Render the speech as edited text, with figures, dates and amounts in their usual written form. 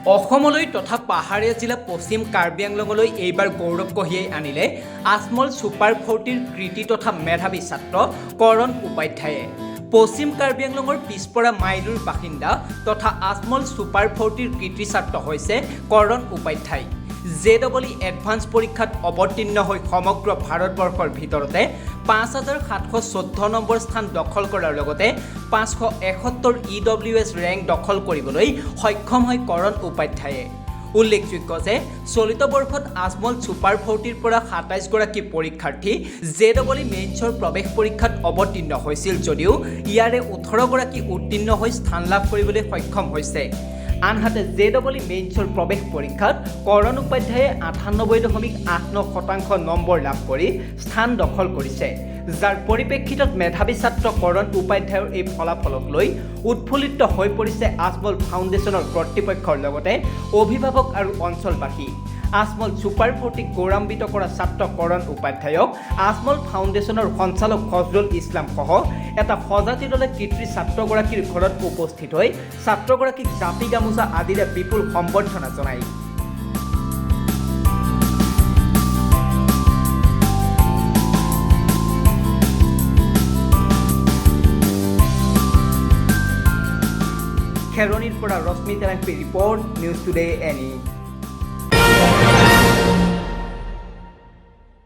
অসমলৈ তথা পাহাৰীয়া জিলা পশ্চিম কাৰ্বি আংলঙলৈ এইবাৰ গৌৰৱ কঢ়িয়াই আনিলে আজমল ছুপাৰ 40ৰ কৃতি তথা মেধাৱী ছাত্ৰ কৰণ উপাধ্যায়ে। পশ্চিম কাৰ্বি আংলঙৰ পিছপৰা মাইলুৰ বাসিন্দা তথা আজমল ছুপাৰ 40ৰ কৃতি ছাত্ৰ হৈছে কৰণ উপাধ্যায়। JEE এডভান্স পৰীক্ষাত অৱতীৰ্ণ হৈ সমগ্ৰ ভাৰতবৰ্ষৰ ভিতৰতে ৫,৭১৪ নম্বৰ স্থান দখল কৰাৰ লগতে ৫৭১ EWS ৰেংক দখল কৰিবলৈ সক্ষম হয় কৰণ উপাধ্যায়ে। উল্লেখযোগ্য যে চলিত বৰ্ষত আজমল ছুপাৰ 40ৰ পৰা ২৭ গৰাকী পৰীক্ষাৰ্থী JEE মেইনছৰ প্ৰৱেশ পৰীক্ষাত অৱতীৰ্ণ হৈছিল যদিও ইয়াৰে ১৮ গৰাকী উত্তীৰ্ণ হৈ স্থান লাভ কৰিবলৈ সক্ষম হৈছে। আনহাতে JEE মেইনছৰ প্ৰৱেশ পৰীক্ষাত কৰণ উপাধ্যায়ে ৯৮.৮৯% নম্বৰ লাভ কৰি স্থান দখল কৰিছে, যাৰ পৰিপ্ৰেক্ষিতত মেধাৱী ছাত্ৰ কৰণ উপাধ্যায়ৰ এই ফলাফলক লৈ উৎফুল্লিত হৈ পৰিছে আজমল ফাউণ্ডেশ্যনৰ কৰ্তৃপক্ষৰ লগতে অভিভাৱক আৰু অঞ্চলবাসী। আজমল ছুপাৰ 40ক গৌৰৱান্বিত কৰা ছাত্ৰ কৰণ উপাধ্যায়ক আজমল ফাউণ্ডেশ্যনৰ সঞ্চালক ফজলুল ইছলাম সহ এটা সজাতি দলে কৃতি ছাত্ৰগৰাকীৰ ঘৰত উপস্থিত হৈ ছাত্ৰগৰাকীক জাপি গামোচা আদিৰে বিপুল সম্বৰ্ধনা জনায়। খেৰণীৰ পৰা ৰশ্মি তেলাংপী ৰিপৰ্ট, নিউজ টুডে এনি।